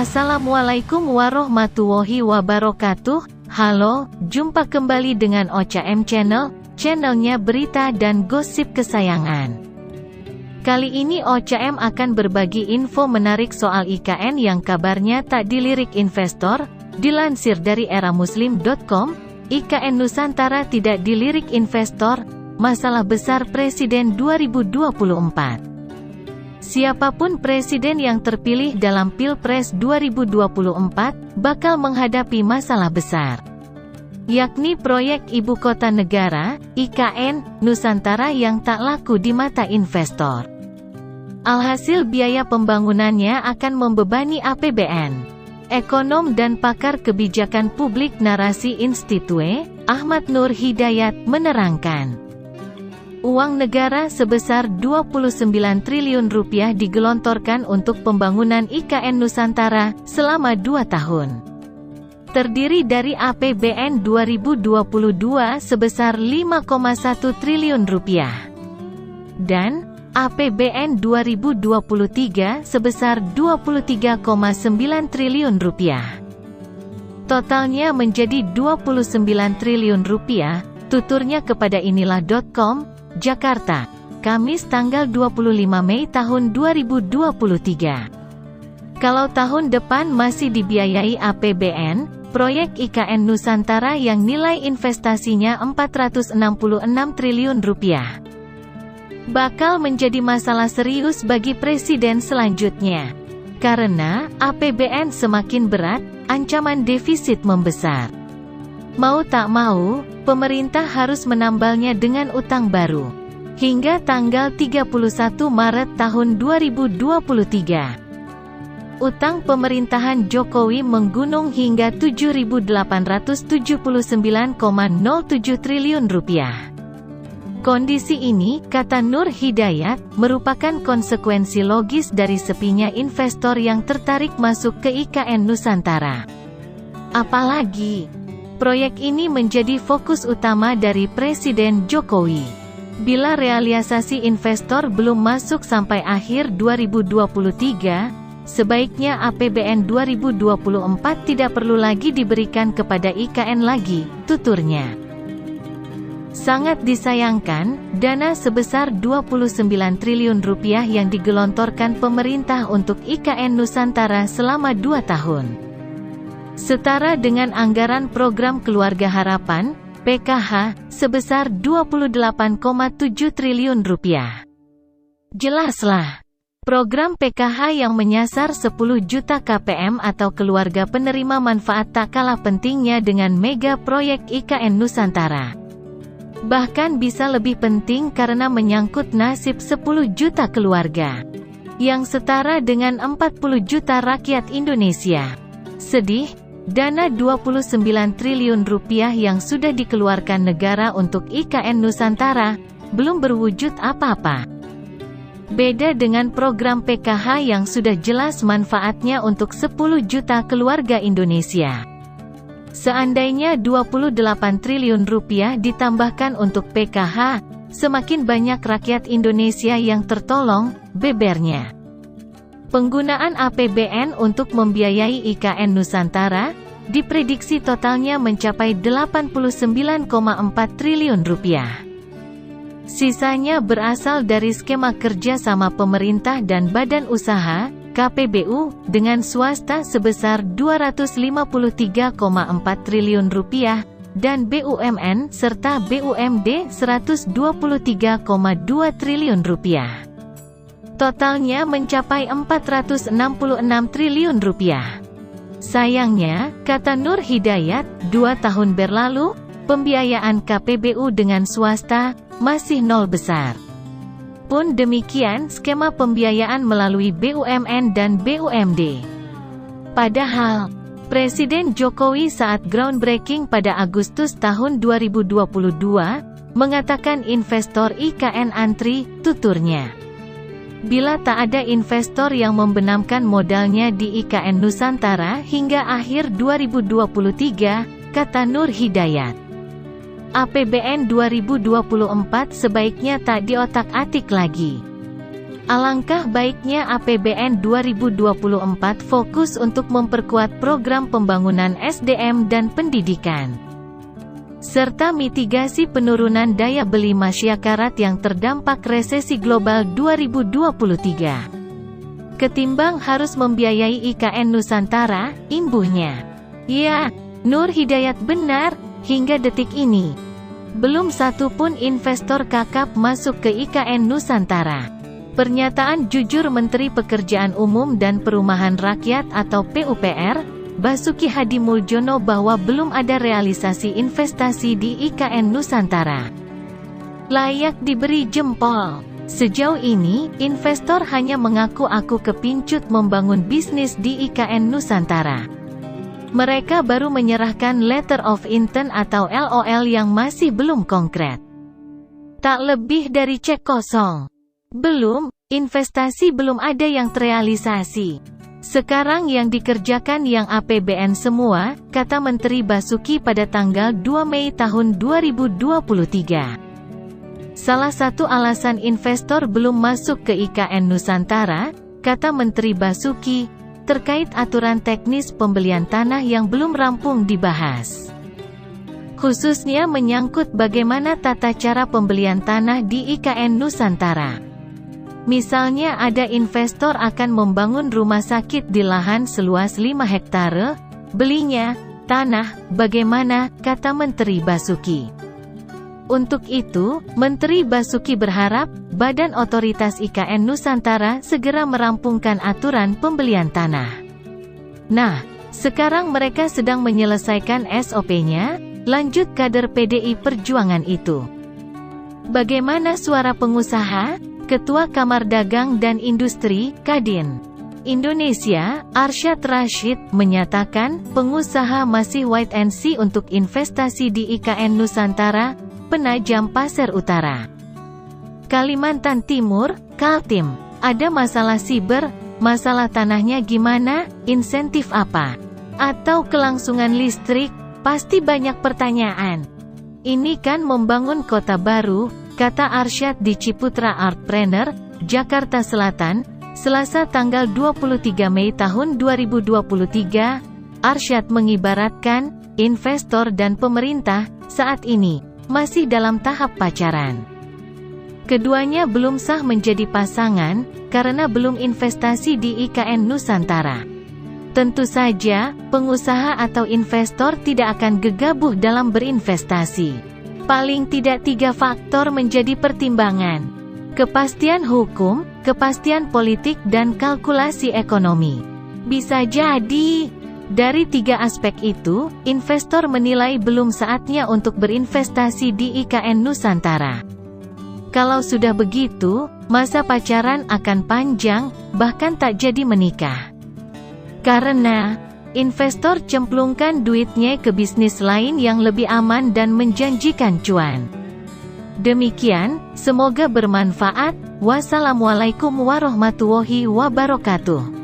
Assalamualaikum warahmatullahi wabarakatuh. Halo, jumpa kembali dengan OCM Channel, channelnya berita dan gosip kesayangan. Kali ini OCM akan berbagi info menarik soal IKN yang kabarnya tak dilirik investor. Dilansir dari eramuslim.com, IKN Nusantara tidak dilirik investor, masalah besar Presiden 2024. Siapapun presiden yang terpilih dalam Pilpres 2024, bakal menghadapi masalah besar, yakni proyek Ibu Kota Negara, IKN, Nusantara yang tak laku di mata investor. Alhasil biaya pembangunannya akan membebani APBN. Ekonom dan pakar kebijakan publik Narasi Institute, Ahmad Nur Hidayat, menerangkan, uang negara sebesar 29 triliun rupiah digelontorkan untuk pembangunan IKN Nusantara selama 2 tahun. Terdiri dari APBN 2022 sebesar 5,1 triliun rupiah dan APBN 2023 sebesar 23,9 triliun rupiah. Totalnya menjadi 29 triliun rupiah, tuturnya kepada inilah.com, Jakarta, Kamis tanggal 25 Mei tahun 2023. Kalau tahun depan masih dibiayai APBN, proyek IKN Nusantara yang nilai investasinya 466 triliun rupiah bakal menjadi masalah serius bagi presiden selanjutnya. Karena APBN semakin berat, ancaman defisit membesar. Mau tak mau, pemerintah harus menambalnya dengan utang baru. Hingga tanggal 31 Maret tahun 2023. Utang pemerintahan Jokowi menggunung hingga 7.879,07 triliun rupiah. Kondisi ini, kata Nur Hidayat, merupakan konsekuensi logis dari sepinya investor yang tertarik masuk ke IKN Nusantara. Apalagi, proyek ini menjadi fokus utama dari Presiden Jokowi. Bila realisasi investor belum masuk sampai akhir 2023, sebaiknya APBN 2024 tidak perlu lagi diberikan kepada IKN lagi, tuturnya. Sangat disayangkan, dana sebesar 29 triliun rupiah yang digelontorkan pemerintah untuk IKN Nusantara selama 2 tahun. Setara dengan anggaran program Keluarga Harapan, PKH, sebesar 28,7 triliun rupiah. Jelaslah, program PKH yang menyasar 10 juta KPM atau keluarga penerima manfaat tak kalah pentingnya dengan mega proyek IKN Nusantara. Bahkan bisa lebih penting karena menyangkut nasib 10 juta keluarga, yang setara dengan 40 juta rakyat Indonesia. Sedih, dana 29 triliun rupiah yang sudah dikeluarkan negara untuk IKN Nusantara, belum berwujud apa-apa. Beda dengan program PKH yang sudah jelas manfaatnya untuk 10 juta keluarga Indonesia. Seandainya 28 triliun rupiah ditambahkan untuk PKH, semakin banyak rakyat Indonesia yang tertolong, bebernya. Penggunaan APBN untuk membiayai IKN Nusantara, diprediksi totalnya mencapai 89,4 triliun rupiah. Sisanya berasal dari skema kerja sama pemerintah dan badan usaha, KPBU, dengan swasta sebesar 253,4 triliun rupiah, dan BUMN serta BUMD 123,2 triliun rupiah. Totalnya mencapai 466 triliun rupiah. Sayangnya, kata Nur Hidayat, 2 tahun berlalu, pembiayaan KPBU dengan swasta masih nol besar. Pun demikian skema pembiayaan melalui BUMN dan BUMD. Padahal, Presiden Jokowi saat groundbreaking pada Agustus tahun 2022, mengatakan investor IKN antri, tuturnya. Bila tak ada investor yang membenamkan modalnya di IKN Nusantara hingga akhir 2023, kata Nur Hidayat. APBN 2024 sebaiknya tak diotak-atik lagi. Alangkah baiknya APBN 2024 fokus untuk memperkuat program pembangunan SDM dan pendidikan, serta mitigasi penurunan daya beli masyarakat yang terdampak resesi global 2023. Ketimbang harus membiayai IKN Nusantara, imbuhnya. Ya, Nur Hidayat benar, hingga detik ini, belum satu pun investor kakap masuk ke IKN Nusantara. Pernyataan jujur Menteri Pekerjaan Umum dan Perumahan Rakyat atau PUPR, Basuki Hadimuljono bahwa belum ada realisasi investasi di IKN Nusantara, layak diberi jempol. Sejauh ini, investor hanya mengaku-aku kepincut membangun bisnis di IKN Nusantara. Mereka baru menyerahkan Letter of Intent atau LOL yang masih belum konkret. Tak lebih dari cek kosong. Belum, investasi belum ada yang terrealisasi. Sekarang yang dikerjakan yang APBN semua, kata Menteri Basuki pada tanggal 2 Mei tahun 2023. Salah satu alasan investor belum masuk ke IKN Nusantara, kata Menteri Basuki, terkait aturan teknis pembelian tanah yang belum rampung dibahas. Khususnya menyangkut bagaimana tata cara pembelian tanah di IKN Nusantara. Misalnya ada investor akan membangun rumah sakit di lahan seluas 5 hektare, belinya tanah, bagaimana, kata Menteri Basuki. Untuk itu, Menteri Basuki berharap, Badan Otoritas IKN Nusantara segera merampungkan aturan pembelian tanah. Nah, sekarang mereka sedang menyelesaikan SOP-nya, lanjut kader PDI Perjuangan itu. Bagaimana suara pengusaha? Ketua Kamar Dagang dan Industri, Kadin Indonesia, Arsyad Rashid, menyatakan, pengusaha masih wait and see untuk investasi di IKN Nusantara, Penajam Pasir Utara. Kalimantan Timur, Kaltim, ada masalah siber, masalah tanahnya gimana, insentif apa? Atau kelangsungan listrik, pasti banyak pertanyaan. Ini kan membangun kota baru, kata Arsyad di Ciputra Artpreneur, Jakarta Selatan, Selasa tanggal 23 Mei tahun 2023. Arsyad mengibaratkan, investor dan pemerintah, saat ini, masih dalam tahap pacaran. Keduanya belum sah menjadi pasangan, karena belum investasi di IKN Nusantara. Tentu saja, pengusaha atau investor tidak akan gegabah dalam berinvestasi. Paling tidak 3 faktor menjadi pertimbangan. Kepastian hukum, kepastian politik dan kalkulasi ekonomi. Bisa jadi, dari 3 aspek itu, investor menilai belum saatnya untuk berinvestasi di IKN Nusantara. Kalau sudah begitu, masa pacaran akan panjang, bahkan tak jadi menikah. Karena investor cemplungkan duitnya ke bisnis lain yang lebih aman dan menjanjikan cuan. Demikian, semoga bermanfaat. Wassalamualaikum warahmatullahi wabarakatuh.